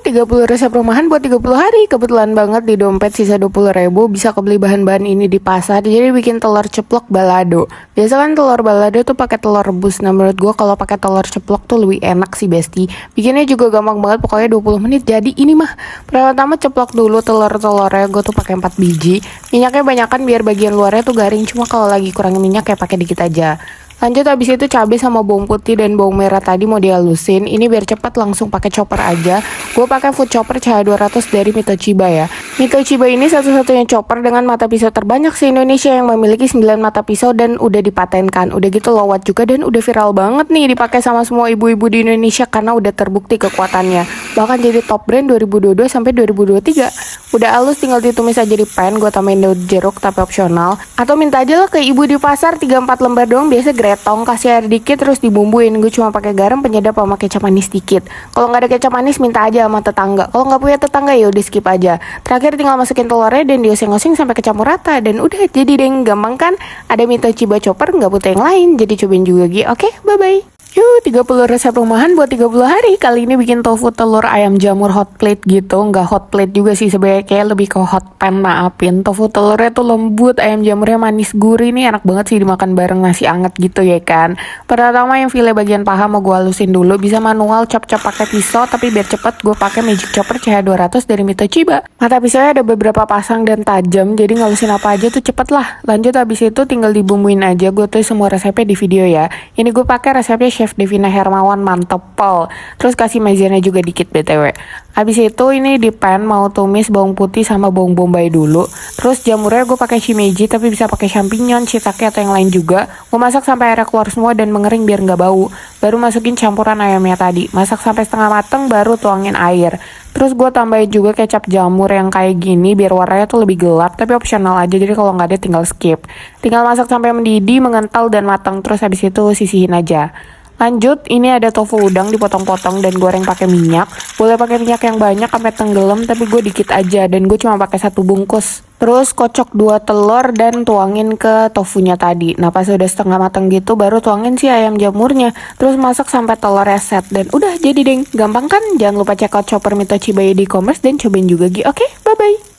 30 resep rumahan buat 30 hari. Kebetulan banget di dompet sisa 20.000 bisa kebeli bahan-bahan ini di pasar. Jadi bikin telur ceplok balado. Biasa kan telur balado tuh pakai telur rebus. Nah menurut gue kalau pakai telur ceplok tuh lebih enak sih besti. Bikinnya juga gampang banget, pokoknya 20 menit jadi. Ini mah pertama ceplok dulu telurnya. Gue tuh pakai 4 biji. Minyaknya banyakan biar bagian luarnya tuh garing. Cuma kalau lagi kurangin minyak ya pakai dikit aja. Lanjut habis itu cabai sama bawang putih dan bawang merah tadi mau dihalusin. Ini biar cepat langsung pakai chopper aja. Gue pakai food chopper CH200 dari Mitochiba ya. Mitochiba ini satu-satunya chopper dengan mata pisau terbanyak se Indonesia yang memiliki 9 mata pisau dan udah dipatenkan. Udah gitu lowat juga dan udah viral banget nih dipakai sama semua ibu-ibu di Indonesia karena udah terbukti kekuatannya. Bahkan jadi top brand 2022 sampai 2023. Udah halus tinggal ditumis aja di pan. Gue tambahin daun jeruk tapi opsional. Atau minta aja lah ke ibu di pasar 3-4 lembar doang, biasa gretong, kasih air dikit terus dibumbuin. Gue cuma pakai garam, penyedap sama kecap manis dikit. Kalau nggak ada kecap manis minta aja sama tetangga. Kalau nggak punya tetangga ya udah skip aja. Terakhir tinggal masukin telurnya dan dioseng-oseng sampai kecampur rata dan udah jadi deh, gampang kan? Ada Mitochiba chopper, nggak butuh yang lain. Jadi cobain juga Gi. Oke, bye bye. Yuk, 30 resep rumahan buat 30 hari. Kali ini bikin tofu telur ayam jamur hot plate gitu. Nggak hot plate juga sih sebenarnya, kayak lebih ke hot pan, maafin. Tofu telurnya tuh lembut, ayam jamurnya manis gurih. Nih enak banget sih dimakan bareng nasi anget gitu ya kan. Pertama yang file bagian paha mau gue halusin dulu. Bisa manual chop-chop pakai pisau, tapi biar cepet gue pakai magic chopper CH200 dari Mitochiba. Mata pisaunya ada beberapa pasang dan tajam, jadi ngalusin apa aja tuh cepet lah. Lanjut habis itu tinggal dibumbuin aja. Gue tulis semua resepnya di video ya. Ini gue pakai resepnya Chef Devina Hermawan, mantep pol. Terus kasih maizena juga dikit btw. Habis itu ini di pan mau tumis bawang putih sama bawang bombay dulu. Terus jamurnya gue pakai shimeji tapi bisa pakai champignon, shiitake atau yang lain juga. Gue masak sampai airnya keluar semua dan mengering biar nggak bau. Baru masukin campuran ayamnya tadi. Masak sampai setengah mateng baru tuangin air. Terus gue tambahin juga kecap jamur yang kayak gini biar warnanya tuh lebih gelap, tapi opsional aja, jadi kalau nggak ada tinggal skip. Tinggal masak sampai mendidih, mengental dan matang. Terus habis itu sisihin aja. Lanjut, ini ada tofu udang dipotong-potong dan goreng pakai minyak. Boleh pakai minyak yang banyak sampai tenggelam, tapi gue dikit aja dan gue cuma pakai 1 bungkus. Terus kocok 2 telur dan tuangin ke tofunya tadi. Nah pas udah setengah matang gitu baru tuangin si ayam jamurnya. Terus masak sampai telurnya set dan udah jadi deng. Gampang kan? Jangan lupa check out chopper Mitochiba di e-commerce dan cobain juga Gi. Oke, bye-bye.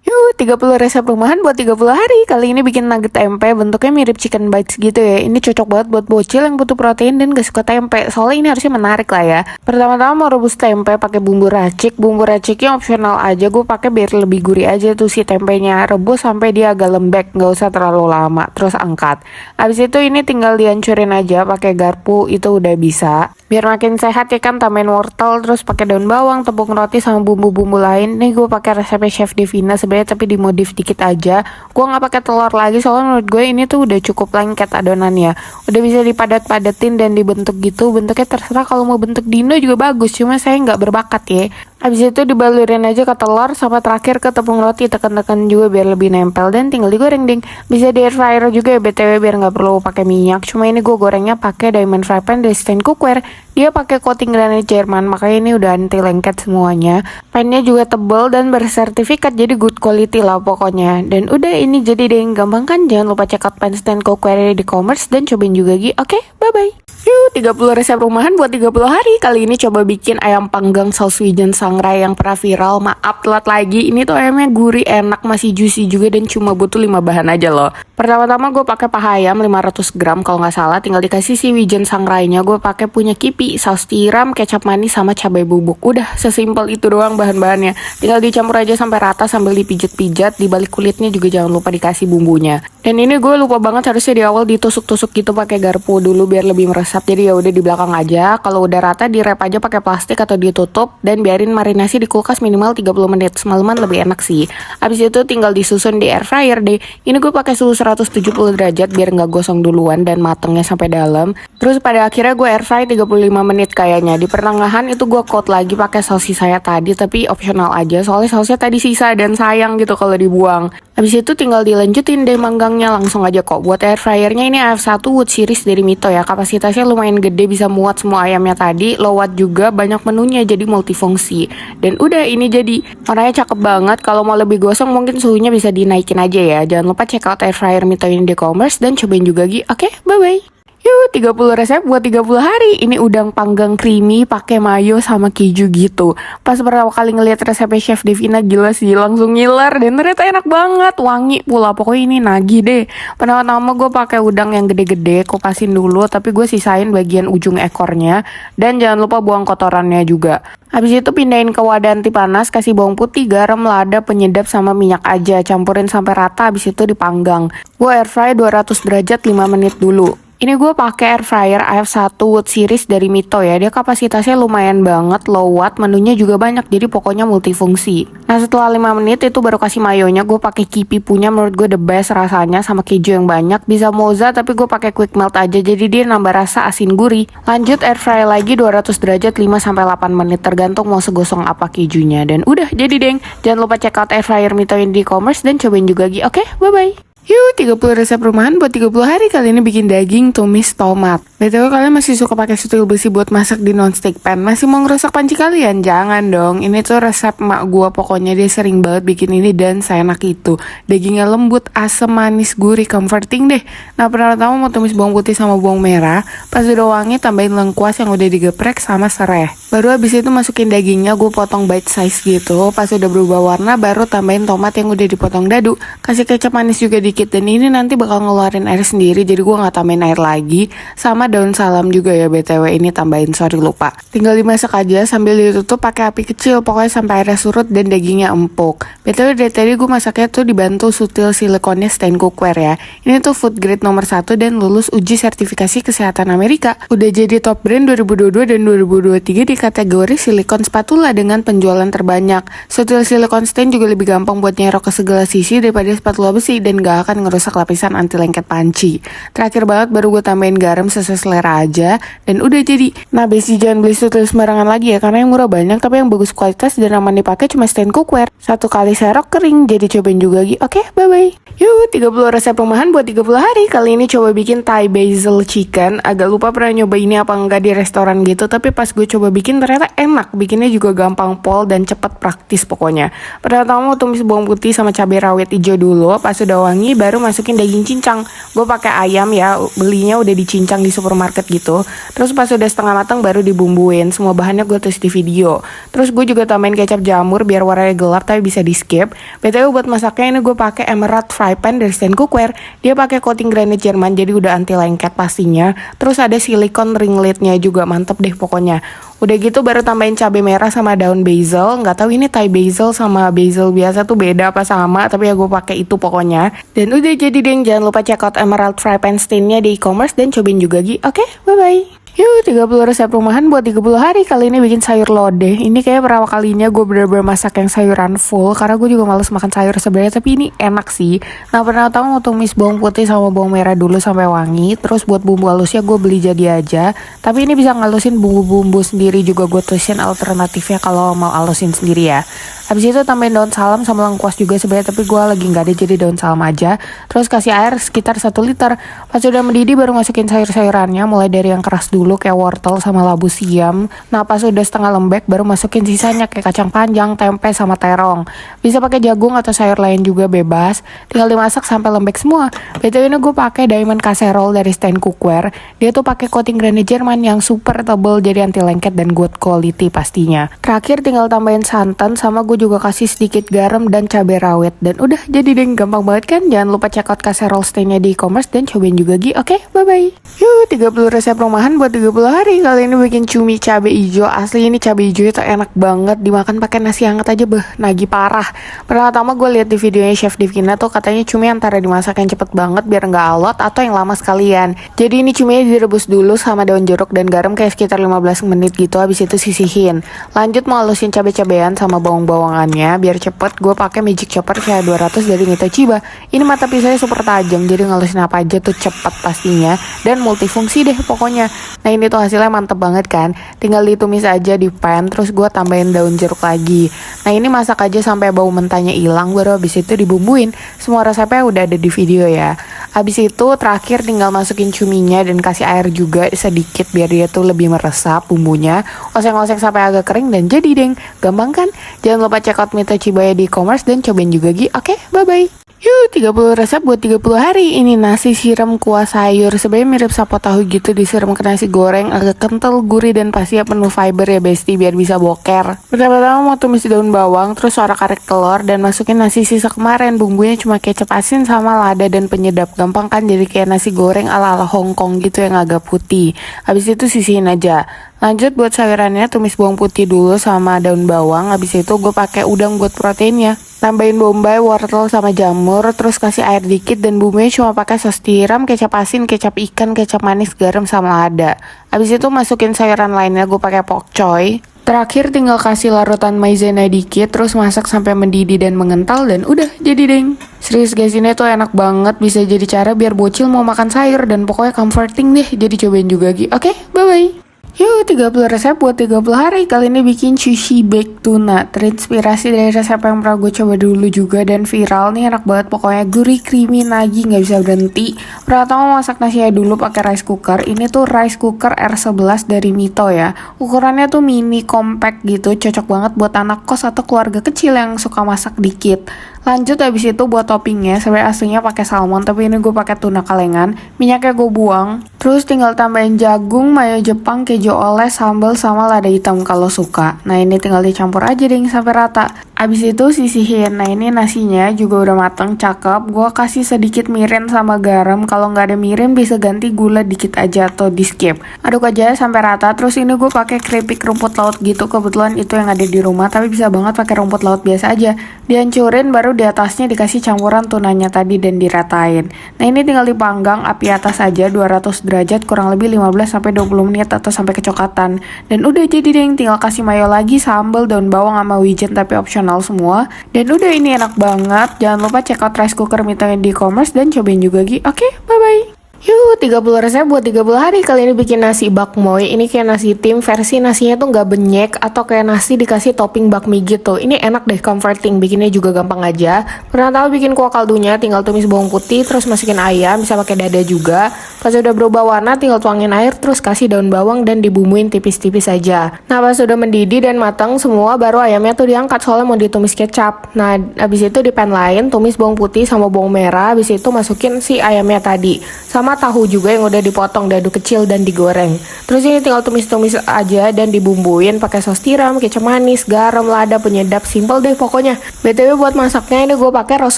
Yuk, 30 resep rumahan buat 30 hari. Kali ini bikin nugget tempe, bentuknya mirip chicken bites gitu ya. Ini cocok banget buat bocil yang butuh protein dan gak suka tempe. Soalnya ini harusnya menarik lah ya. Pertama-tama mau rebus tempe pakai bumbu racik. Bumbu raciknya opsional aja, gue pakai biar lebih gurih aja tuh si tempenya. Rebus sampai dia agak lembek, gak usah terlalu lama. Terus angkat. Habis itu ini tinggal dihancurin aja pakai garpu, itu udah bisa. Biar makin sehat ya kan, tambahin wortel, terus pakai daun bawang, tepung roti sama bumbu-bumbu lain. Nih gue pakai resepnya Chef Devina sebenarnya tapi dimodif dikit aja. Gue nggak pakai telur lagi soalnya menurut gue ini tuh udah cukup lengket adonannya. Udah bisa dipadat-padatin dan dibentuk gitu. Bentuknya terserah, kalau mau bentuk dino juga bagus. Cuma saya nggak berbakat ya. Habis itu dibalurin aja ke telur sama terakhir ke tepung roti, tekan-tekan juga biar lebih nempel dan tinggal digoreng ding. Bisa di air fryer juga ya btw biar nggak perlu pakai minyak. Cuma ini gue gorengnya pakai diamond fry pan dari stand cookware. Dia pakai coating granit Jerman, makanya ini udah anti lengket semuanya. Pannya juga tebal dan bersertifikat, jadi good quality lah pokoknya. Dan udah ini jadi deh, gampang kan? Jangan lupa check out pan stand cookware di e-commerce dan cobain juga Gi. Oke, bye-bye. Yuk, 30 resep rumahan buat 30 hari. Kali ini coba bikin ayam panggang saus wijen sangrai yang pernah viral. Maaf telat lagi. Ini tuh ayamnya gurih, enak, masih juicy juga dan cuma butuh 5 bahan aja loh. Pertama-tama gue pakai paha ayam 500 gram kalau nggak salah. Tinggal dikasih si wijen sangrainya. Gue pakai punya Kipi, saus tiram, kecap manis sama cabai bubuk. Udah sesimpel itu doang bahan-bahannya. Tinggal dicampur aja sampai rata sambil dipijat-pijat. Di balik kulitnya juga jangan lupa dikasih bumbunya. Dan ini gue lupa banget, harusnya di awal ditusuk-tusuk gitu pakai garpu dulu biar lebih meresap. Jadi ya udah di belakang aja. Kalau udah rata di wrap aja pakai plastik atau ditutup dan biarin marinasi di kulkas minimal 30 menit. Semalaman lebih enak sih. Habis itu tinggal disusun di air fryer deh. Ini gue pakai suhu 170 derajat biar nggak gosong duluan dan matengnya sampai dalam. Terus pada akhirnya gue air fry 35 menit kayaknya. Di pertengahan itu gue coat lagi pakai saus saya tadi, tapi opsional aja. Soalnya sausnya tadi sisa dan sayang gitu kalau dibuang. Habis itu tinggal dilanjutin deh manggangnya, langsung aja kok. Buat air fryernya ini AF1 Wood Series dari Mito ya. Kapasitasnya lumayan gede, bisa muat semua ayamnya tadi. Low watt juga, banyak menunya jadi multifungsi. Dan udah ini jadi warnanya cakep banget. Kalau mau lebih gosong mungkin suhunya bisa dinaikin aja ya. Jangan lupa check out air fryer Mito ini di e-commerce dan cobain juga Gi. Oke, bye bye. Yuk, 30 resep buat 30 hari. Ini udang panggang creamy pakai mayo sama keju gitu. Pas pertama kali ngeliat resepnya Chef Devina, gila sih, langsung ngiler dan ternyata enak banget, wangi pula. Pokoknya ini nagih deh. Pertama-tama gue pakai udang yang gede-gede, kupasin dulu, tapi gue sisain bagian ujung ekornya dan jangan lupa buang kotorannya juga. Habis itu pindahin ke wadah anti panas, kasih bawang putih, garam, lada, penyedap sama minyak aja. Campurin sampai rata, habis itu dipanggang. Gue air fry 200 derajat 5 menit dulu. Ini gue pakai air fryer AF1 Wood Series dari Mito ya. Dia kapasitasnya lumayan banget, low watt, menunya juga banyak, jadi pokoknya multifungsi. Nah setelah 5 menit itu baru kasih mayonya. Gue pakai Kipi punya, menurut gue the best rasanya, sama keju yang banyak. Bisa moza tapi gue pakai quick melt aja, jadi dia nambah rasa asin gurih. Lanjut air fry lagi 200 derajat 5-8 menit, tergantung mau segosong apa kejunya. Dan udah jadi deng. Jangan lupa check out air fryer Mito yang di e-commerce dan cobain juga Gi. Oke, bye-bye. Yuk, 30 resep rumahan buat 30 hari. Kali ini bikin daging tumis tomat. BTW kalian masih suka pakai sutil besi buat masak di non-stick pan? Masih mau ngerusak panci kalian? Jangan dong. Ini tuh resep mak gua, pokoknya dia sering banget bikin ini dan seenak itu. Dagingnya lembut, asam, manis, gurih, comforting deh. Nah, pertama mau tumis bawang putih sama bawang merah. Pas udah wangi, tambahin lengkuas yang udah digeprek sama serai. Baru habis itu masukin dagingnya, gue potong bite size gitu. Pas udah berubah warna, baru tambahin tomat yang udah dipotong dadu. Kasih kecap manis juga dikit, dan ini nanti bakal ngeluarin air sendiri, jadi gue nggak tambahin air lagi. Sama daun salam juga ya BTW, ini tambahin, sorry lupa. Tinggal dimasak aja sambil ditutup pakai api kecil, pokoknya sampai airnya surut dan dagingnya empuk. BTW dari tadi gue masaknya tuh dibantu sutil silikonnya stain cookware ya. Ini tuh food grade nomor 1 dan lulus uji sertifikasi kesehatan Amerika. Udah jadi top brand 2022 dan 2023 di kategori silikon spatula dengan penjualan terbanyak. Sutil silikon stain juga lebih gampang buat nyerok ke segala sisi daripada spatula besi dan gak akan ngerusak lapisan anti lengket panci. Terakhir banget baru gue tambahin garam sesuai selera aja dan udah jadi. Nah besi jangan beli sutil sembarangan lagi ya, karena yang murah banyak tapi yang bagus kualitas dan aman dipakai cuma stain cookware. 1 kali serok kering, jadi cobain juga Gi. Oke, bye bye. Yuk, 30 resep rumahan buat 30 hari. Kali ini coba bikin Thai basil chicken. Agak lupa pernah nyoba ini apa enggak di restoran gitu, tapi pas gue coba bikin ternyata enak. Bikinnya juga gampang pol dan cepet praktis pokoknya. Pertama tumis bawang putih sama cabai rawit hijau dulu. Pas udah wangi baru masukin daging cincang. Gue pakai ayam ya, belinya udah dicincang di supermarket gitu. Terus pas udah setengah matang baru dibumbuin. Semua bahannya gue tulis di video. Terus gue juga tambahin kecap jamur biar warnanya gelap tapi bisa di skip. BTW buat masaknya ini gue pakai Emerald fry pan dari Stain Cookware. Dia pakai coating granit Jerman jadi udah anti lengket pastinya. Terus ada silikon ring lidnya juga, mantep deh pokoknya. Udah gitu baru tambahin cabai merah sama daun basil. Nggak tahu ini Thai basil sama basil biasa tuh beda apa sama, tapi ya gue pakai itu pokoknya. Dan udah jadi deh, jangan lupa check out Emerald fry pan stainnya di e-commerce dan cobain juga Gi. Oke, bye bye. Yuk, 30 resep rumahan buat 30 hari. Kali ini bikin sayur lodeh. Ini kayak pertama kalinya gue bener-bener masak yang sayuran full, karena gue juga males makan sayur sebenarnya, tapi ini enak sih. Nah, pertama mau tumis bawang putih sama bawang merah dulu sampai wangi. Terus buat bumbu halusnya gue beli jadi aja. Tapi ini bisa ngalusin bumbu-bumbu sendiri juga, gue tulisin alternatifnya kalau mau alusin sendiri ya. Habis itu tambahin daun salam sama lengkuas juga sebenarnya, tapi gue lagi nggak ada jadi daun salam aja. Terus kasih air sekitar 1 liter. Pas udah mendidih baru masukin sayur-sayurannya, mulai dari yang keras dulu kayak wortel sama labu siam. Nah pas udah setengah lembek baru masukin sisanya kayak kacang panjang, tempe sama terong. Bisa pakai jagung atau sayur lain juga bebas. Tinggal dimasak sampai lembek semua. BTW ini gue pakai diamond casserole dari Stain Cookware. Dia tuh pakai coating granit Jerman yang super tebal jadi anti lengket dan good quality pastinya. Terakhir tinggal tambahin santan sama gue juga kasih sedikit garam dan cabai rawit. Dan udah jadi deh, gampang banget kan? Jangan lupa check out casserole stainnya di e-commerce dan cobain juga Gi. Oke, bye bye. Yuk, 30 resep rumahan buat 30 hari. Kali ini bikin cumi cabai hijau. Asli ini cabai hijau itu enak banget, dimakan pakai nasi hangat aja nagih parah. Pertama gue lihat di videonya Chef Devina tuh katanya cumi antara dimasak yang cepet banget biar nggak alot atau yang lama sekalian. Jadi ini cuminya direbus dulu sama daun jeruk dan garam kayak sekitar 15 menit gitu, habis itu sisihin. Lanjut mau halusin cabai-cabean sama bawang-bawangannya biar cepet. Gue pakai magic chopper kayak 200 dari Mito Chiba. Ini mata pisaunya super tajam, jadi ngalusin apa aja tuh cepet pastinya dan multifungsi deh pokoknya. Nah ini tuh hasilnya mantep banget kan. Tinggal ditumis aja di pan, terus gue tambahin daun jeruk lagi. Nah ini masak aja sampai bau mentahnya hilang, baru habis itu dibumbuin. Semua resepnya udah ada di video ya. Habis itu terakhir tinggal masukin cuminya dan kasih air juga sedikit biar dia tuh lebih meresap bumbunya. Oseng-oseng sampai agak kering dan jadi deng. Gampang kan? Jangan lupa check out Mito Chiba di e-commerce dan cobain juga Gi. Oke, bye bye. Yuk, 30 resep buat 30 hari. Ini nasi siram kuah sayur. Sebenarnya mirip sapo tahu gitu, disiram ke nasi goreng, agak kental, gurih, dan pasti ya penuh fiber ya besti, biar bisa boker. Pertama-tama mau tumis daun bawang, terus orak-arik telur, dan masukin nasi sisa kemarin. Bumbunya cuma kecap asin sama lada dan penyedap. Gampang kan, jadi kayak nasi goreng ala-ala Hongkong gitu yang agak putih. Habis itu sisihin aja. Lanjut buat sayurannya, tumis bawang putih dulu sama daun bawang. Habis itu gue pakai udang buat proteinnya. Tambahin bombay, wortel sama jamur, terus kasih air dikit dan bumbunya cuma pakai sos tiram, kecap asin, kecap ikan, kecap manis, garam sama lada. Habis itu masukin sayuran lainnya, gue pakai pok choy. Terakhir tinggal kasih larutan maizena dikit, terus masak sampai mendidih dan mengental dan udah jadi deng. Serius guys, ini tuh enak banget, bisa jadi cara biar bocil mau makan sayur dan pokoknya comforting deh. Jadi cobain juga Gi. Oke, bye-bye. Yuk, 30 resep buat 30 hari. Kali ini bikin sushi baked tuna. Terinspirasi dari resep yang pernah gue coba dulu juga dan viral nih, enak banget pokoknya, gurih, creamy, nagih, nggak bisa berhenti. Pertama masak nasinya dulu pakai rice cooker. Ini tuh rice cooker R11 dari Mito ya. Ukurannya tuh mini compact gitu, cocok banget buat anak kos atau keluarga kecil yang suka masak dikit. Lanjut habis itu buat toppingnya, sebenarnya aslinya pakai salmon tapi ini gue pakai tuna kalengan. Minyaknya gue buang. Terus tinggal tambahin jagung, mayo Jepang, keju oles, sambal sama lada hitam kalau suka. Nah ini tinggal dicampur aja deh sampai rata. Abis itu sisihin. Nah ini nasinya juga udah mateng, cakep. Gue kasih sedikit mirin sama garam. Kalau nggak ada mirin bisa ganti gula dikit aja atau di skip. Aduk aja sampai rata. Terus ini gue pakai keripik rumput laut gitu. Kebetulan itu yang ada di rumah, tapi bisa banget pakai rumput laut biasa aja. Dihancurin, baru di atasnya dikasih campuran tunanya tadi dan diratain. Nah ini tinggal dipanggang api atas aja 200 derajat kurang lebih 15-20 menit atau sampai kecoklatan. Dan udah jadi deh, tinggal kasih mayo lagi, sambal, daun bawang sama wijen tapi opsional semua. Dan udah, ini enak banget. Jangan lupa check out rice cooker Mitonya di e-commerce dan cobain juga Gi. Oke, bye-bye. Yuk, 30 resep buat 30 hari. Kali ini bikin nasi bakmoy. Ini kayak nasi tim, versi nasinya tuh nggak benyek atau kayak nasi dikasih topping bakmi gitu. Ini enak deh, comforting. Bikinnya juga gampang aja. Pernah tahu bikin kuah kaldunya, tinggal tumis bawang putih, terus masukin ayam, bisa pakai dada juga. Pas udah berubah warna, tinggal tuangin air, terus kasih daun bawang dan dibumbuin tipis-tipis aja. Nah, pas udah mendidih dan matang semua, baru ayamnya tuh diangkat soalnya mau ditumis kecap. Nah, abis itu di pan lain, tumis bawang putih sama bawang merah, abis itu masukin si ayamnya tadi. Sama tahu juga yang udah dipotong dadu kecil dan digoreng. Terus ini tinggal tumis-tumis aja dan dibumbuin pakai sos tiram, kecap manis, garam, lada, penyedap, simple deh pokoknya. BTW buat masaknya ini gue pakai roast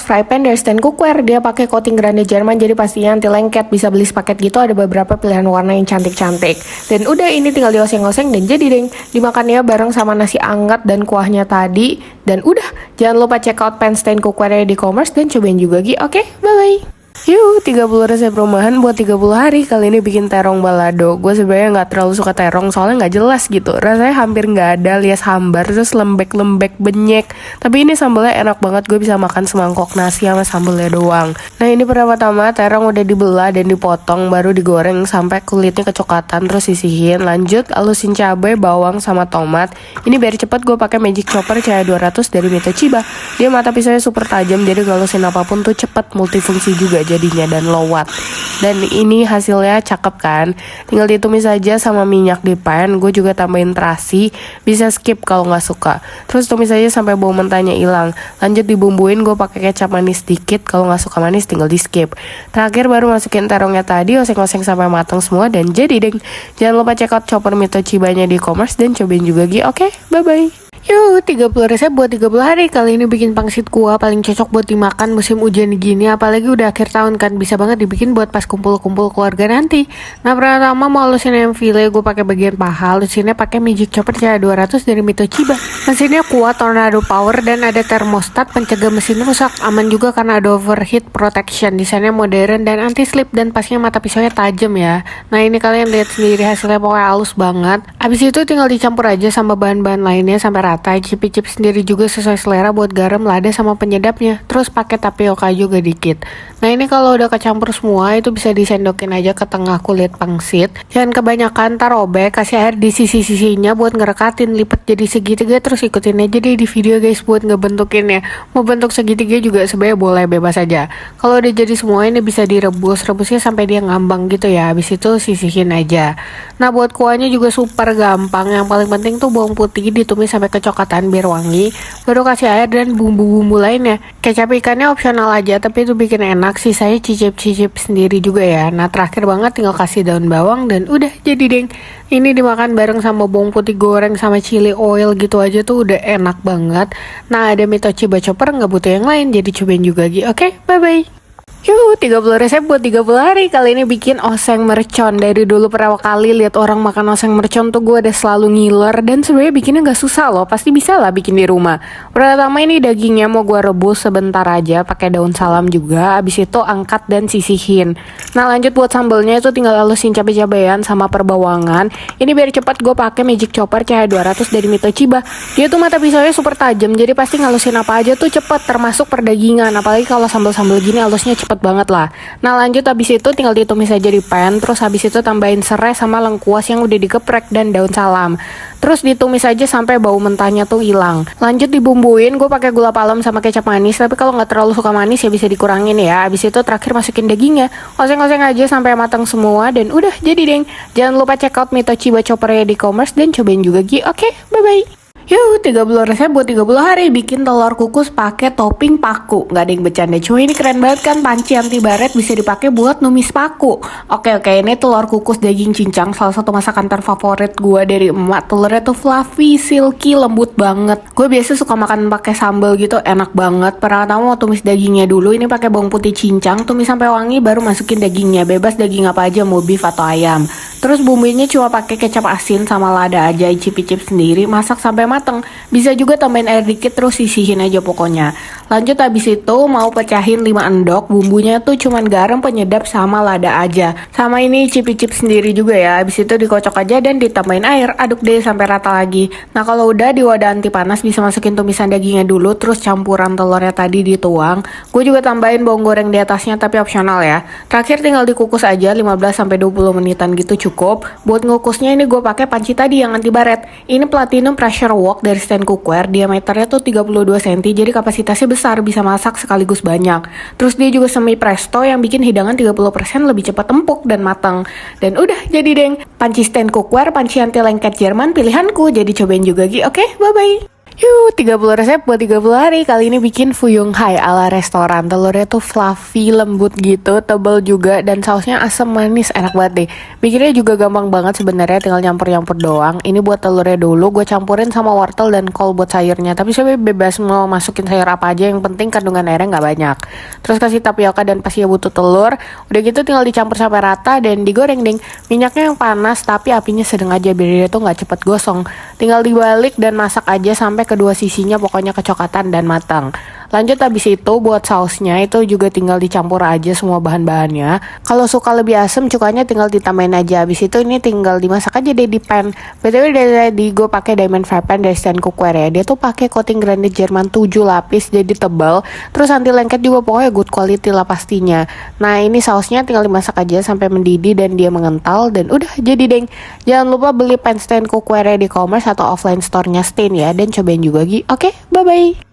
fry pan dari stand cookware. Dia pakai coating grande Jerman jadi pastinya anti lengket. Bisa beli sepaket gitu, ada beberapa pilihan warna yang cantik-cantik. Dan udah, ini tinggal dioseng-oseng dan jadi deh. Dimakannya bareng sama nasi anget dan kuahnya tadi. Dan udah, jangan lupa check out pan stand cookware di e-commerce dan cobain juga Gi. Oke, bye-bye. Yuk, 30 resep rumahan buat 30 hari. Kali ini bikin terong balado. Gue sebenarnya nggak terlalu suka terong soalnya nggak jelas gitu. Rasanya hampir nggak ada, alias hambar, terus lembek-lembek, benyek. Tapi ini sambalnya enak banget, gue bisa makan semangkok nasi sama sambalnya doang. Nah ini pertama-tama terong udah dibelah dan dipotong, baru digoreng sampai kulitnya kecoklatan, terus sisihin. Lanjut halusin cabai, bawang sama tomat. Ini biar cepet gue pakai magic chopper CH200 dari Mito Chiba. Dia mata pisaunya super tajam, jadi ngalusin apapun tuh cepet, multifungsi juga jadinya dan low watt. Dan ini hasilnya cakep kan, tinggal ditumis aja sama minyak di pan. Gue juga tambahin terasi, bisa skip kalau nggak suka. Terus tumis aja sampai bau mentahnya hilang. Lanjut dibumbuin, gue pakai kecap manis dikit, kalau nggak suka manis tinggal di skip. Terakhir baru masukin terongnya tadi, oseng-oseng sampai matang semua dan jadi deng. Jangan lupa check out chopper Mito Chibanya di e-commerce dan cobain juga Gi. Oke, bye-bye. Yuk, 30 resep buat 30 hari. Kali ini bikin pangsit kuah, paling cocok buat dimakan musim hujan gini. Apalagi udah akhir tahun kan, bisa banget dibikin buat pas kumpul-kumpul keluarga nanti. Nah, pertama mau halusin ayam file, gue pakai bagian paha. Halusinnya pakai magic chopper CH200 dari Mito Chiba. Mesinnya kuat, tornado power, dan ada termostat pencegah mesin rusak. Aman juga karena ada overheat protection. Desainnya modern dan anti slip, dan pastinya mata pisaunya tajam ya. Nah, ini kalian lihat sendiri hasilnya pokoknya halus banget. Abis itu tinggal dicampur aja sama bahan-bahan lainnya sampai rata. Cicip-cicip sendiri juga sesuai selera buat garam, lada sama penyedapnya. Terus pakai tapioka juga dikit. Nah ini kalau udah kecampur semua itu bisa disendokin aja ke tengah kulit pangsit. Jangan kebanyakan, tar robek. Kasih air di sisi-sisinya buat ngerekatin, lipat jadi segitiga. Terus ikutin aja deh di video guys buat ngebentukinnya. Mau bentuk segitiga juga sebenarnya boleh, bebas aja. Kalau udah jadi semua ini bisa direbus, rebusnya sampai dia ngambang gitu ya. Habis itu sisihin aja. Nah buat kuahnya juga super gampang. Yang paling penting tuh bawang putih ditumis sampai kecoklatan biar wangi. Baru kasih air dan bumbu-bumbu lainnya. Kecap ikannya opsional aja, tapi itu bikin enak. Sisanya cicip-cicip sendiri juga ya. Nah terakhir banget tinggal kasih daun bawang dan udah jadi deng. Ini dimakan bareng sama bawang putih goreng sama chili oil gitu aja tuh udah enak banget. Nah ada mito chiba chopper nggak butuh yang lain, jadi cobain juga Gi. Oke, bye-bye. Yuh, 30 resep buat 30 hari. Kali ini bikin oseng mercon. Dari dulu pertama kali lihat orang makan oseng mercon tuh gue udah selalu ngiler. Dan sebenarnya bikinnya gak susah loh. Pasti bisa lah bikin di rumah. Pertama ini dagingnya mau gue rebus sebentar aja pakai daun salam juga. Abis itu angkat dan sisihin. Nah lanjut buat sambelnya itu tinggal halusin cabai-cabean sama perbawangan. Ini biar cepat gue pakai magic chopper cahaya 200 dari Mito Chiba. Dia tuh mata pisaunya super tajam. Jadi pasti ngalusin apa aja tuh cepet, termasuk perdagingan. Apalagi kalau sambel-sambel gini halusnya cepet banget lah. Nah lanjut habis itu tinggal ditumis aja di pan. Terus habis itu tambahin serai sama lengkuas yang udah digeprek dan daun salam. Terus ditumis aja sampai bau mentahnya tuh hilang. Lanjut dibumbuin, gue pakai gula palem sama kecap manis. Tapi kalau nggak terlalu suka manis ya bisa dikurangin ya. Habis itu terakhir masukin dagingnya, oseng-oseng aja sampai matang semua dan udah jadi deng. Jangan lupa check out Mito Chiba Chopper di e-commerce dan cobain juga Gi. Oke, bye bye. Yuh, 30 resep buat 30 hari. Bikin telur kukus pakai topping paku. Nggak ada yang bercanda, cuma ini keren banget kan. Panci anti baret bisa dipakai buat numis paku. Oke, ini telur kukus daging cincang, salah satu masakan terfavorit gue dari emak. Telurnya tuh fluffy, silky, lembut banget. Gue biasa suka makan pakai sambal gitu, enak banget. Pertama mau tumis dagingnya dulu. Ini pakai bawang putih cincang, tumis sampai wangi baru masukin dagingnya. Bebas daging apa aja, mau beef atau ayam. Terus bumbunya cuma pakai kecap asin sama lada aja, icip-icip sendiri, masak sampai mateng. Bisa juga tambahin air dikit terus sisihin aja pokoknya. Lanjut habis itu mau pecahin 5 endok, bumbunya tuh cuman garam, penyedap sama lada aja. Sama ini icip-icip sendiri juga ya. Habis itu dikocok aja dan ditambahin air, aduk deh sampai rata lagi. Nah kalau udah di wadah anti panas bisa masukin tumisan dagingnya dulu, terus campuran telurnya tadi dituang. Gue juga tambahin bawang goreng di atasnya tapi opsional ya. Terakhir tinggal dikukus aja 15-20 menitan gitu cukup. Buat ngukusnya ini gue pakai panci tadi yang anti baret. Ini Platinum Pressure Wok dari stand cookware, diameternya tuh 32 cm, jadi kapasitasnya besar, bisa masak sekaligus banyak. Terus dia juga semi presto yang bikin hidangan 30% lebih cepat empuk dan matang. Dan udah jadi deng, panci stand cookware, panci anti lengket Jerman pilihanku, jadi cobain juga Gi. Oke, bye-bye. Yuh, 30 resep buat 30 hari. Kali ini bikin fuyung hai ala restoran. Telurnya tuh fluffy, lembut gitu, tebal juga, dan sausnya asam manis, enak banget deh. Bikinnya juga gampang banget sebenarnya, tinggal nyampur-nyampur doang. Ini buat telurnya dulu, gue campurin sama wortel dan kol buat sayurnya. Tapi saya bebas mau masukin sayur apa aja, yang penting kandungan airnya nggak banyak. Terus kasih tapioka dan pasti butuh telur. Udah gitu tinggal dicampur sampai rata dan digoreng deng. Minyaknya yang panas tapi apinya sedang aja biar dia tuh nggak cepet gosong. Tinggal dibalik dan masak aja sampai kedua sisinya pokoknya kecoklatan dan matang. Lanjut habis itu buat sausnya itu juga tinggal dicampur aja semua bahan-bahannya. Kalau suka lebih asam cukanya tinggal ditambahin aja. Habis itu ini tinggal dimasak aja deh di pan. BTW dari tadi gue pakai diamond fry pan dari stand cookware ya. Dia tuh pakai coating granit Jerman 7 lapis jadi tebal. Terus anti lengket juga pokoknya good quality lah pastinya. Nah ini sausnya tinggal dimasak aja sampai mendidih dan dia mengental dan udah jadi deng. Jangan lupa beli pan stand cookware di e-commerce atau offline store-nya Stain ya, dan cobain juga Gi. Oke, bye-bye.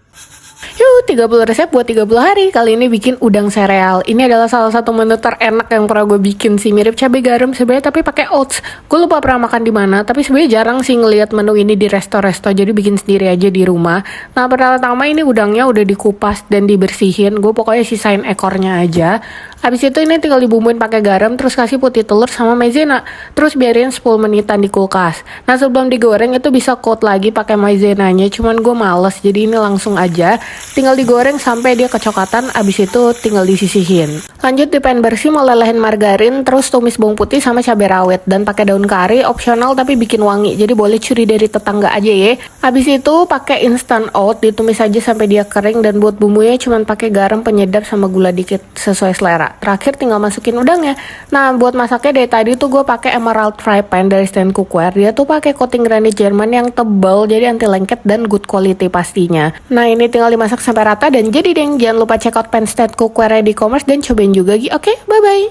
Yuh, 30 resep buat 30 hari. Kali ini bikin udang sereal. Ini adalah salah satu menu terenak yang pernah gue bikin sih. Mirip cabai garam sebenarnya tapi pakai oats. Gue lupa pernah makan di mana, tapi sebenarnya jarang sih ngelihat menu ini di resto-resto. Jadi bikin sendiri aja di rumah. Nah, pertama ini udangnya udah dikupas dan dibersihin. Gue pokoknya sisain ekornya aja. Habis itu ini tinggal dibumbuin pakai garam, terus kasih putih telur sama maizena. Terus biarin 10 menitan di kulkas. Nah, sebelum digoreng itu bisa coat lagi pakai maizenanya, cuman gue males. Jadi ini langsung aja. Tinggal digoreng sampai dia kecoklatan, abis itu tinggal disisihin. Lanjut di pan bersih mau lelehin margarin, terus tumis bawang putih sama cabai rawit dan pakai daun kari, opsional tapi bikin wangi. Jadi boleh curi dari tetangga aja ya. Abis itu pakai instant oat, ditumis aja sampai dia kering dan buat bumbunya cuman pakai garam, penyedap sama gula dikit sesuai selera. Terakhir tinggal masukin udangnya. Nah, buat masaknya dari tadi tuh gue pakai emerald fry pan dari stand cookware. Dia tuh pakai coating granit Jerman yang tebal, jadi anti lengket dan good quality pastinya. Nah, ini tinggal dimasak sampai rata dan jadi deng. Jangan lupa check out pan stand cookware di e-commerce dan cobain juga Gi. Oke, bye bye.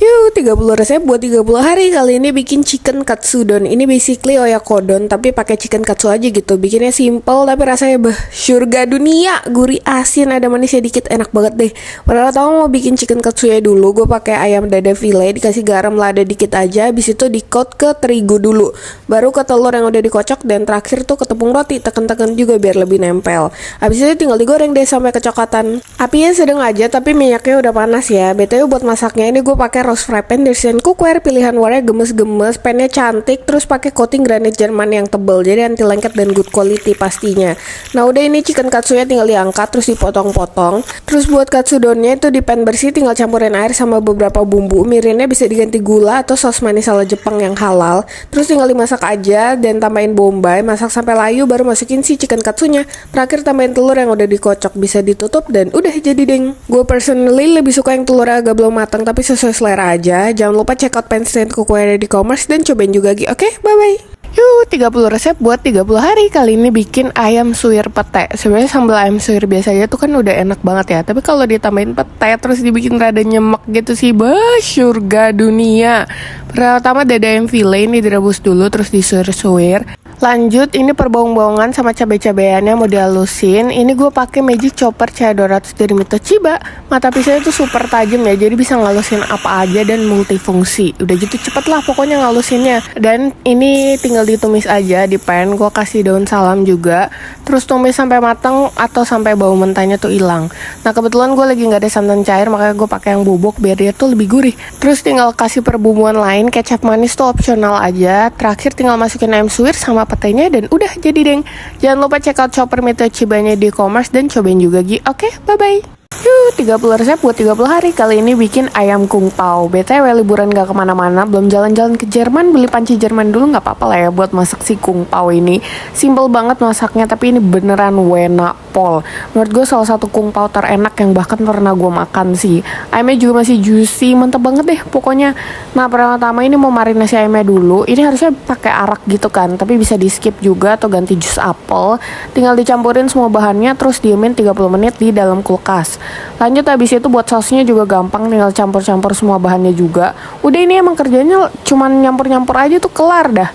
Yuk, 30 resep buat 30 hari. Kali ini bikin chicken katsudon. Ini basically oyakodon tapi pakai chicken katsu aja gitu. Bikinnya simple tapi rasanya surga dunia. Gurih, asin, ada manisnya dikit, enak banget deh. Pertama mau bikin chicken katsunya dulu. Gue pakai ayam dada file, dikasih garam lada dikit aja. Habis itu di-coat ke terigu dulu. Baru ke telur yang udah dikocok dan terakhir tuh ke tepung roti. Tekan-tekan juga biar lebih nempel. Habis itu tinggal digoreng deh sampai kecoklatan. Apinya sedang aja tapi minyaknya udah panas ya. BTW buat masaknya ini gue pakai roast fry pan dari cookware, pilihan warnanya gemes-gemes, pannya cantik, terus pakai coating granit Jerman yang tebel, jadi anti lengket dan good quality pastinya. Nah udah, ini chicken katsunya tinggal diangkat terus dipotong-potong. Terus buat katsudonnya itu di pan bersih tinggal campurin air sama beberapa bumbu. Mirinnya bisa diganti gula atau saus manis ala Jepang yang halal. Terus tinggal dimasak aja dan tambahin bombay, masak sampai layu baru masukin si chicken katsunya. Terakhir tambahin telur yang udah dikocok, bisa ditutup dan udah jadi deng. Gue personally lebih suka yang telurnya agak belum matang tapi sesuai selera aja. Jangan lupa check out Pan Cookware di e-commerce dan cobain juga Gi. Oke, bye-bye. Yuk, 30 resep buat 30 hari. Kali ini bikin ayam suwir pete. Sebenarnya sambal ayam suwir biasanya tuh kan udah enak banget ya. Tapi kalau ditambahin pete terus dibikin rada nyemek gitu sih, surga dunia. Pertama dada ayam file ini direbus dulu terus disuir-suir. Lanjut, ini per bawang-bawangan sama cabai-cabeannya mau dihalusin. Ini gue pakai Magic Chopper CH200 dari Mitochiba. Mata pisaunya tuh super tajam ya, jadi bisa ngalusin apa aja dan multifungsi. Udah gitu cepet lah pokoknya ngalusinnya. Dan ini tinggal ditumis aja di pan. Gue kasih daun salam juga. Terus tumis sampai matang atau sampai bau mentahnya tuh hilang. Nah kebetulan gue lagi nggak ada santan cair, makanya gue pakai yang bubuk biar dia tuh lebih gurih. Terus tinggal kasih perbumbuan lain, kecap manis tuh opsional aja. Terakhir tinggal masukin ayam suwir sama petainya dan udah jadi deng. Jangan lupa check out Chopper Mitochibanya di e-commerce dan cobain juga Gi. Oke, bye-bye. Yuk, 30 resep buat 30 hari. Kali ini bikin ayam kung pao. BTW liburan gak kemana-mana, belum jalan-jalan ke Jerman, beli panci Jerman dulu gak apa-apa lah ya buat masak si kung pao ini. Simple banget masaknya, tapi ini beneran wena pol. Menurut gue salah satu kung pao terenak yang bahkan pernah gue makan sih. Ayamnya juga masih juicy, mantep banget deh pokoknya. Nah pertama ini mau marinasi ayamnya dulu. Ini harusnya pakai arak gitu kan, tapi bisa di skip juga atau ganti jus apel. Tinggal dicampurin semua bahannya terus diemin 30 menit di dalam kulkas. Lanjut habis itu buat sausnya juga gampang, tinggal campur-campur semua bahannya juga. Udah, ini emang kerjanya cuman nyampur-nyampur aja tuh kelar dah.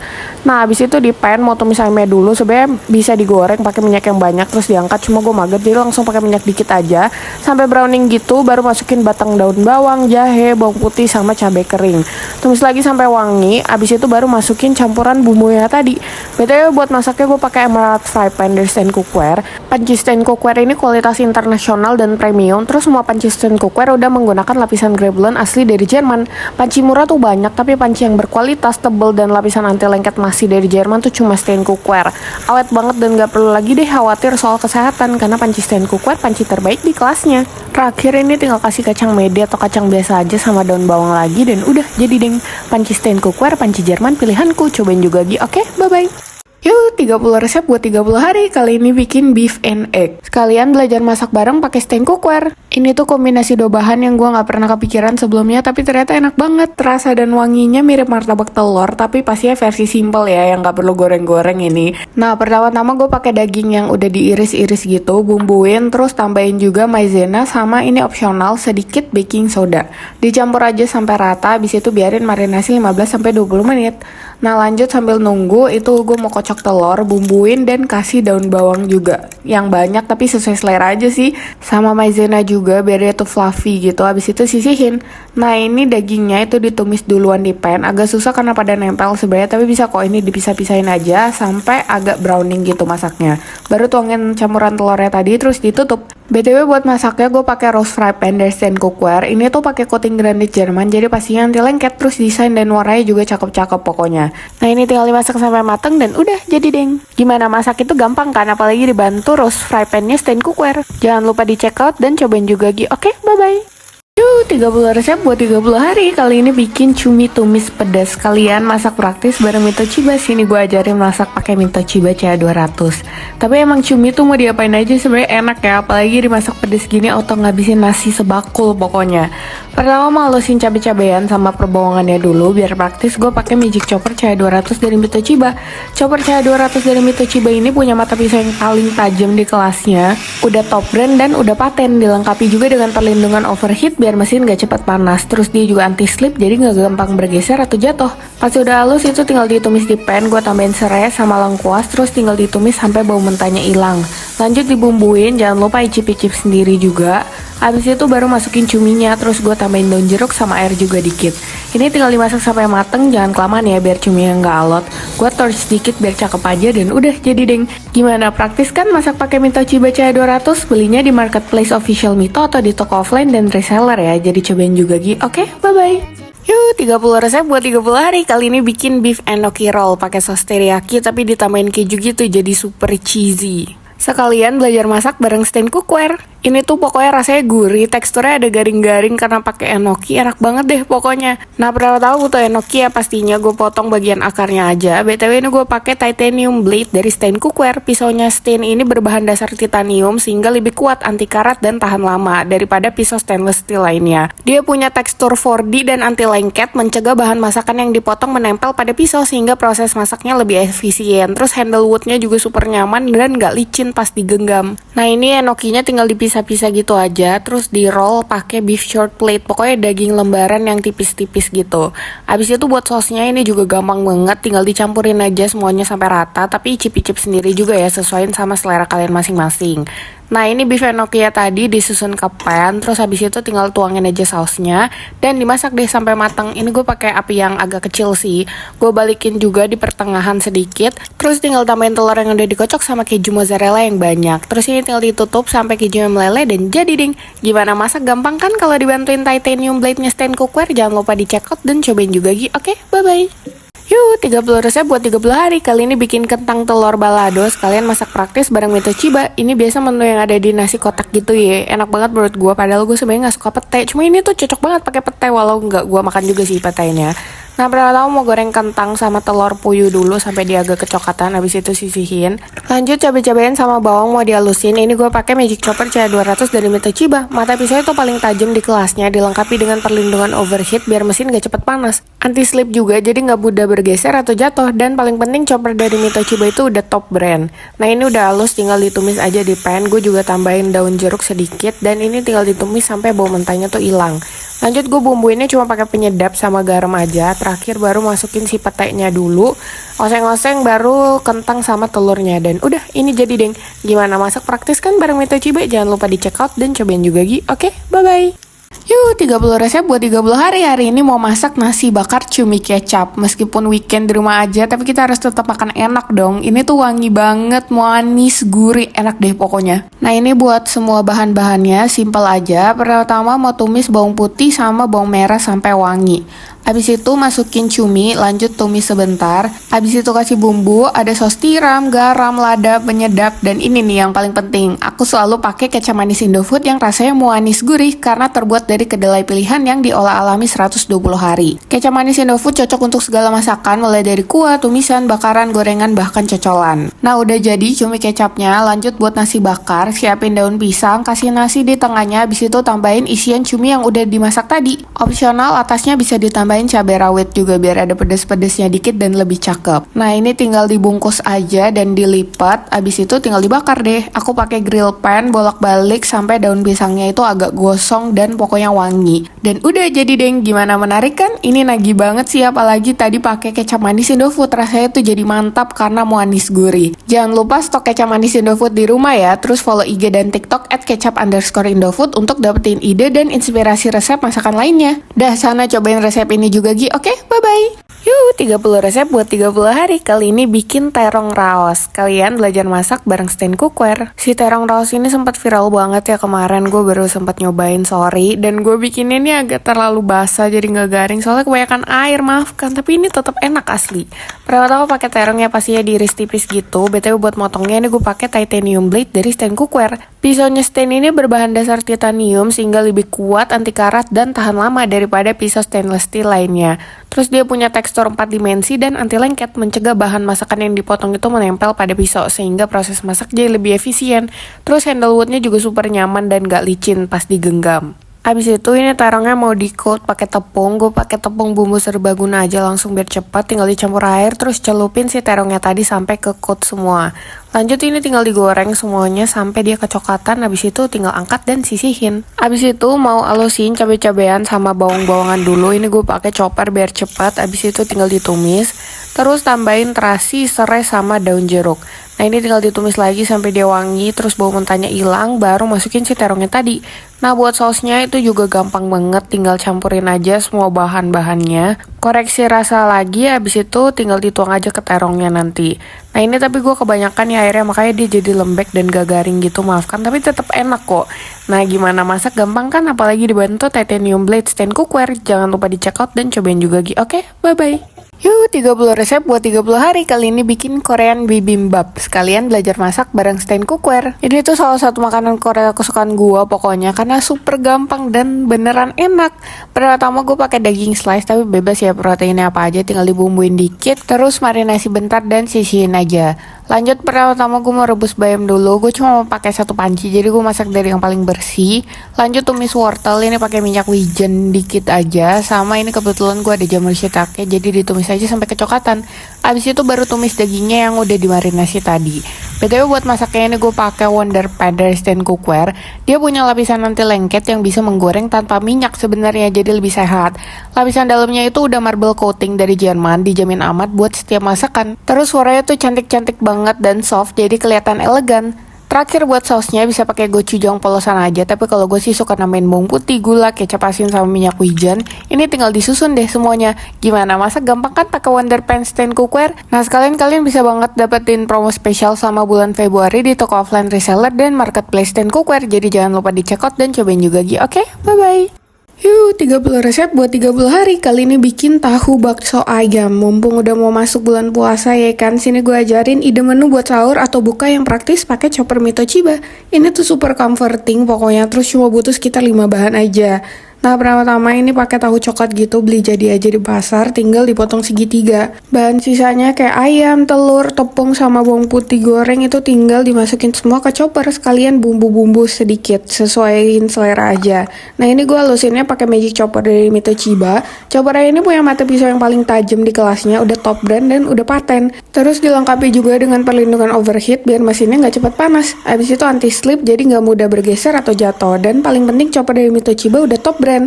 Nah habis itu di pan mau tumis ayamnya dulu. Sebenarnya bisa digoreng pakai minyak yang banyak terus diangkat, cuma gue mager jadi langsung pakai minyak dikit aja sampai browning gitu, baru masukin batang daun bawang, jahe, bawang putih sama cabai kering. Tumis lagi sampai wangi. Habis itu baru masukin campuran bumbunya tadi. BTW buat masaknya gue pakai Emerald Fry Pan dari Cookware. Panci Cookware ini kualitas internasional dan premium. Terus semua panci cookware udah menggunakan lapisan Grebelin asli dari Jerman. Panci murah tuh banyak, tapi panci yang berkualitas, tebel dan lapisan anti lengket masih dari Jerman tuh cuma Cookware. Awet banget dan gak perlu lagi deh khawatir soal kesehatan karena panci Cookware panci terbaik di kelasnya. Terakhir ini tinggal kasih kacang mede atau kacang biasa aja sama daun bawang lagi dan udah jadi deng. Panci Cookware panci Jerman pilihanku. Cobain juga Gi. Oke, bye-bye. Yuk, 30 resep buat 30 hari. Kali ini bikin beef and egg. Sekalian belajar masak bareng pakai Cookware. Ini tuh kombinasi dua bahan yang gue gak pernah kepikiran sebelumnya, tapi ternyata enak banget. Rasa dan wanginya mirip martabak telur, tapi pastinya versi simple ya, yang gak perlu goreng-goreng ini. Nah, pertama-tama gue pakai daging yang udah diiris-iris gitu, bumbuin, terus tambahin juga maizena sama ini opsional sedikit baking soda. Dicampur aja sampai rata, habis itu biarin marinasi 15-20 menit. Nah, lanjut sambil nunggu, itu gue mau kocok telur, bumbuin dan kasih daun bawang juga. Yang banyak tapi sesuai selera aja sih. Sama maizena juga biar dia tuh fluffy gitu. Habis itu sisihin. Nah ini dagingnya itu ditumis duluan di pan. Agak susah karena pada nempel sebenarnya, tapi bisa kok ini dipisah-pisahin aja sampai agak browning gitu masaknya. Baru tuangin campuran telurnya tadi terus ditutup. BTW buat masaknya gue pakai roast fry pan dari Cookware. Ini tuh pakai coating granit Jerman, jadi pastinya anti lengket. Terus desain dan warnanya juga cakep-cakep pokoknya. Nah ini tinggal dimasak sampai mateng dan udah jadi deng. Gimana, masak itu gampang kan, apalagi dibantu roast fry pan-nya Cookware. Jangan lupa di check out dan cobain juga Gi. Oke, bye-bye. Yuk, 30 resep buat 30 hari. Kali ini bikin cumi tumis pedas. Kalian masak praktis bareng Mitochiba. Sini gue ajarin masak pakai Mitochiba CH200. Tapi emang cumi tuh mau diapain aja sebenarnya enak ya, apalagi dimasak pedas gini auto ngabisin nasi sebakul pokoknya. Pertama mau halusin cabai-cabean sama perbawangannya dulu biar praktis. Gue pakai Magic Chopper CH200 dari Mitochiba. Chopper CH200 dari Mitochiba ini punya mata pisau yang paling tajam di kelasnya. udah top brand dan udah paten, dilengkapi juga dengan perlindungan overheat biar mesin gak cepat panas. Terus dia juga anti slip jadi gak gampang bergeser atau jatuh. Pas udah halus itu tinggal ditumis di pan, gue tambahin serai sama lengkuas, terus tinggal ditumis sampai bau mentahnya hilang. Lanjut dibumbuin, jangan lupa icip-icip sendiri juga. Habis itu baru masukin cuminya, terus gue tambahin daun jeruk sama air juga dikit. Ini tinggal dimasak sampai mateng, jangan kelamaan ya biar cuminya nggak alot. Gue torch sedikit biar cakep aja dan udah jadi deng. Gimana, praktis kan masak pakai Mito Chiba CH200? Belinya di marketplace official Mito atau di toko offline dan reseller ya. Jadi cobain juga Gi. Oke, bye-bye. Yuk, 30 resep buat 30 hari. Kali ini bikin beef enoki roll pakai saus teriyaki tapi ditambahin keju gitu jadi super cheesy. Sekalian belajar masak bareng stand cookware. Ini tuh pokoknya rasanya gurih, teksturnya ada garing-garing karena pakai enoki, enak banget deh pokoknya. Nah, pernah tahu butuh enoki ya pastinya gue potong bagian akarnya aja. BTW ini gue pakai titanium blade dari stand cookware. Pisaunya Stain ini berbahan dasar titanium sehingga lebih kuat, anti karat dan tahan lama daripada pisau stainless steel lainnya. Dia punya tekstur 4D dan anti lengket, mencegah bahan masakan yang dipotong menempel pada pisau sehingga proses masaknya lebih efisien. Terus handle woodnya juga super nyaman dan gak licin pas digenggam. Nah, ini enokinya tinggal dipisah-pisah gitu aja, terus di roll pakai beef short plate, pokoknya daging lembaran yang tipis-tipis gitu. Abis itu buat sosnya ini juga gampang banget, tinggal dicampurin aja semuanya sampai rata, tapi icip-icip sendiri juga ya, sesuaiin sama selera kalian masing-masing. Nah, ini beef enoki tadi disusun ke pan, terus habis itu tinggal tuangin aja sausnya dan dimasak deh sampai matang. Ini gue pakai api yang agak kecil sih. Gue balikin juga di pertengahan sedikit, terus tinggal tambahin telur yang udah dikocok sama keju mozzarella yang banyak. Terus ini tinggal ditutup sampai kejunya meleleh dan jadi ding. Gimana masak gampang kan kalau dibantuin titanium blade-nya stand cookware? Jangan lupa dicek out dan cobain juga Gi. Oke, bye-bye. Yuk, 30 resep buat 30 hari. Kali ini bikin kentang telur balado. Sekalian masak praktis bareng Mito Chiba. Ini biasa menu yang ada di nasi kotak gitu ya. Enak banget menurut gue. Padahal gue sebenarnya gak suka pete. Cuma ini tuh cocok banget pakai pete. Walau nggak gue makan juga sih petenya. Nah, pertama mau goreng kentang sama telur puyuh dulu sampai dia agak kecoklatan, habis itu sisihin. Lanjut cabai-cabain sama bawang mau dihalusin. Ini gue pakai Magic Chopper CH200 dari Mito Chiba. Mata pisau itu paling tajam di kelasnya, dilengkapi dengan perlindungan overheat biar mesin gak cepet panas. Anti slip juga jadi nggak mudah bergeser atau jatuh, dan paling penting chopper dari Mito Chiba itu udah top brand. Nah, ini udah halus, tinggal ditumis aja di pan. Gue juga tambahin daun jeruk sedikit dan ini tinggal ditumis sampai bau mentahnya tuh hilang. Lanjut gue bumbuinnya cuma pakai penyedap sama garam aja. Terakhir baru masukin si petenya dulu. Oseng-oseng baru kentang sama telurnya. Dan udah, ini jadi deng. Gimana masak praktis kan bareng Mito Chiba? Jangan lupa di check out dan cobain juga Gi. Oke, bye-bye. Yuk, 30 resep buat 30 hari. Hari ini mau masak nasi bakar cumi kecap. Meskipun weekend di rumah aja, tapi kita harus tetap makan enak dong. Ini tuh wangi banget, manis, gurih, enak deh pokoknya. Nah, ini buat semua bahan-bahannya, simple aja. Pertama mau tumis bawang putih sama bawang merah sampai wangi. Habis itu masukin cumi, lanjut tumis sebentar. Habis itu kasih bumbu, ada saus tiram, garam, lada, penyedap, dan ini nih yang paling penting. Aku selalu pakai kecap manis Indofood yang rasanya manis gurih karena terbuat dari kedelai pilihan yang diolah alami 120 hari. Kecap manis Indofood cocok untuk segala masakan, mulai dari kuah, tumisan, bakaran, gorengan, bahkan cocolan. Nah, udah jadi cumi kecapnya, lanjut buat nasi bakar. Siapin daun pisang, kasih nasi di tengahnya, habis itu tambahin isian cumi yang udah dimasak tadi. Opsional atasnya bisa ditambahin cabai rawit juga biar ada pedes-pedesnya dikit dan lebih cakep. Nah, ini tinggal dibungkus aja dan dilipat, habis itu tinggal dibakar deh. Aku pakai grill pan, bolak-balik sampai daun pisangnya itu agak gosong dan pokoknya wangi. Dan udah jadi deng. Gimana, menarik kan? Ini nagih banget sih, apalagi tadi pakai kecap manis Indofood. Rasanya tuh jadi mantap karena manis gurih. Jangan lupa stok kecap manis Indofood di rumah ya. Terus follow IG dan TikTok @kecap_Indofood untuk dapetin ide dan inspirasi resep masakan lainnya. Dah, sana cobain resep ini juga Gi. Oke, bye-bye. Yuk, 30 resep buat 30 hari. Kali ini bikin terong raos. Kalian belajar masak bareng stand cookware. Si terong raos ini sempat viral banget ya kemarin. Gue baru sempat nyobain, sorry. Dan gue bikinnya ini agak terlalu basah jadi nggak garing. Soalnya kebanyakan air, maafkan. Tapi ini tetap enak asli. Pertama pakai terongnya pastinya diiris tipis gitu. BTW buat motongnya ini gue pakai titanium blade dari stand cookware. Pisaunya Stain ini berbahan dasar titanium sehingga lebih kuat, anti karat, dan tahan lama daripada pisau stainless steel lainnya. Terus dia punya tekstur 4 dimensi dan anti lengket, mencegah bahan masakan yang dipotong itu menempel pada pisau sehingga proses masak jadi lebih efisien. Terus handle woodnya juga super nyaman dan gak licin pas digenggam. Abis itu ini terongnya mau di coat pakai tepung. Gue pakai tepung bumbu serbaguna aja langsung biar cepat. Tinggal dicampur air terus celupin si terongnya tadi sampai ke coat semua. Lanjut ini tinggal digoreng semuanya sampai dia kecoklatan. Abis itu tinggal angkat dan sisihin. Abis itu mau alusin cabai-cabean sama bawang-bawangan dulu. Ini gue pakai chopper biar cepat. Abis itu tinggal ditumis. Terus tambahin terasi, serai sama daun jeruk. Nah ini tinggal ditumis lagi sampai dia wangi, terus bau mentahnya hilang, baru masukin si terongnya tadi. Nah buat sausnya itu juga gampang banget, tinggal campurin aja semua bahan-bahannya. Koreksi rasa lagi, habis itu tinggal dituang aja ke terongnya nanti. Nah ini tapi gue kebanyakan ya airnya, makanya dia jadi lembek dan gak garing gitu, maafkan. Tapi tetap enak kok. Nah gimana masak gampang kan, apalagi dibantu titanium blade stand cookware. Jangan lupa di check out dan cobain juga Gi. Oke, bye-bye. Yuk, 30 resep buat 30 hari. Kali ini bikin Korean bibimbap. Sekalian belajar masak bareng stand cookware. Ini tuh salah satu makanan Korea kesukaan gua pokoknya, karena super gampang dan beneran enak. Pertama gue pakai daging slice, tapi bebas ya proteinnya apa aja, tinggal dibumbuin dikit, terus marinasi bentar dan sisihin aja. Lanjut pertama gue mau rebus bayam dulu. Gue cuma mau pakai satu panci, jadi gue masak dari yang paling bersih. Lanjut tumis wortel, ini pakai minyak wijen dikit aja. Sama ini kebetulan gue ada jamur shiitake, jadi ditumis aja sampai kecoklatan. Abis itu baru tumis dagingnya yang udah dimarinasi tadi. BTW buat masaknya ini gue pakai Wonder Pad dari stand cookware. Dia punya lapisan anti lengket yang bisa menggoreng tanpa minyak sebenarnya, jadi lebih sehat. Lapisan dalamnya itu udah marble coating dari Jerman, dijamin amat buat setiap masakan. Terus warnanya tuh cantik-cantik banget dan soft, jadi kelihatan elegan. Terakhir buat sausnya bisa pakai gochujang polosan aja, tapi kalau gue sih suka nambahin bawang putih, gula, kecap asin sama minyak wijen. Ini tinggal disusun deh semuanya. Gimana masak gampang kan pakai Wonder Pan stand cookware? Nah sekalian kalian bisa banget dapetin promo spesial sama bulan Februari di toko offline reseller dan marketplace stand cookware. Jadi jangan lupa di check out dan cobain juga Gi. Oke, bye-bye. Yuk, 30 resep buat 30 hari. Kali ini bikin tahu bakso ayam. Mumpung udah mau masuk bulan puasa ya kan, sini gue ajarin ide menu buat sahur atau buka yang praktis pakai chopper Mito Chiba. Ini tuh super comforting pokoknya, terus cuma butuh sekitar 5 bahan aja. Nah pertama-tama ini pakai tahu coklat gitu, beli jadi aja di pasar, tinggal dipotong segitiga. Bahan sisanya kayak ayam, telur, tepung, sama bawang putih goreng itu tinggal dimasukin semua ke chopper, sekalian bumbu-bumbu sedikit, sesuaiin selera aja. Nah ini gue halusinnya pakai magic chopper dari Mito Chiba. Chopper ini punya mata pisau yang paling tajam di kelasnya, udah top brand dan udah paten. Terus dilengkapi juga dengan perlindungan overheat biar mesinnya nggak cepat panas. Abis itu anti slip jadi nggak mudah bergeser atau jatuh. Dan paling penting chopper dari Mito Chiba udah top brand.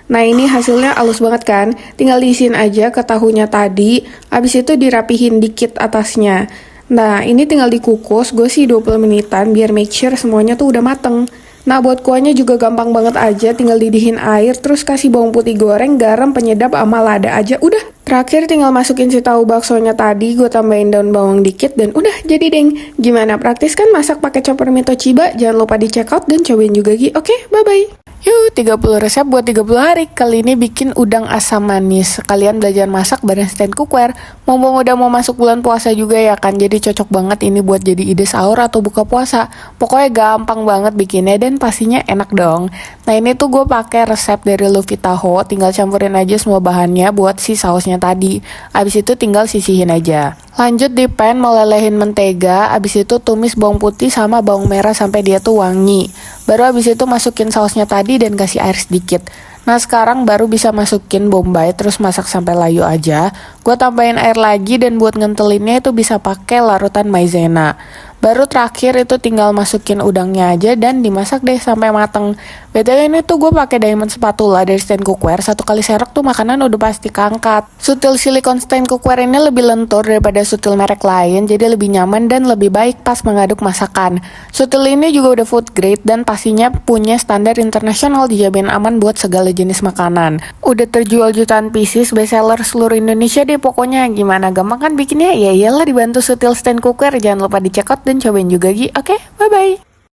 Nah ini hasilnya halus banget kan, tinggal diisiin aja ke tahunya tadi, habis itu dirapihin dikit atasnya. Nah ini tinggal dikukus, gue sih 20 menitan biar make sure semuanya tuh udah mateng. Nah buat kuahnya juga gampang banget aja, tinggal didihin air, terus kasih bawang putih goreng, garam, penyedap, sama lada aja, udah. Terakhir tinggal masukin si tahu baksonya tadi, gue tambahin daun bawang dikit dan udah jadi deng. Gimana praktis kan masak pakai chopper Mito Chiba? Jangan lupa di check out dan cobain juga Gi. Oke, bye-bye. Yuk, 30 resep buat 30 hari. Kali ini bikin udang asam manis. Kalian belajar masak bareng stand cookware. Mumpung udah mau masuk bulan puasa juga ya kan, jadi cocok banget ini buat jadi ide sahur atau buka puasa. Pokoknya gampang banget bikinnya dan pastinya enak dong. Nah ini tuh gue pakai resep dari Luffy Taho. Tinggal campurin aja semua bahannya buat si sausnya tadi. Abis itu tinggal sisihin aja. Lanjut di pan melelehin mentega, abis itu tumis bawang putih sama bawang merah sampai dia tuh wangi. Baru abis itu masukin sausnya tadi dan kasih air sedikit. Nah sekarang baru bisa masukin bombay, terus masak sampai layu aja. Gue tambahin air lagi dan buat ngentelinnya itu bisa pakai larutan maizena. Baru terakhir itu tinggal masukin udangnya aja dan dimasak deh sampai mateng. BTW ini tuh gue pakai diamond spatula dari stand cookware. Satu kali serok tuh makanan udah pasti keangkat. Sutil silikon stand cookware ini lebih lentur daripada sutil merek lain, jadi lebih nyaman dan lebih baik pas mengaduk masakan. Sutil ini juga udah food grade dan pastinya punya standar internasional, dijamin aman buat segala jenis makanan. Udah terjual jutaan pieces, bestseller seluruh Indonesia deh pokoknya. Gimana gampang kan bikinnya? Ya iyalah dibantu sutil stand cookware. Jangan lupa di check out dan cobain juga Gi. Oke, bye-bye.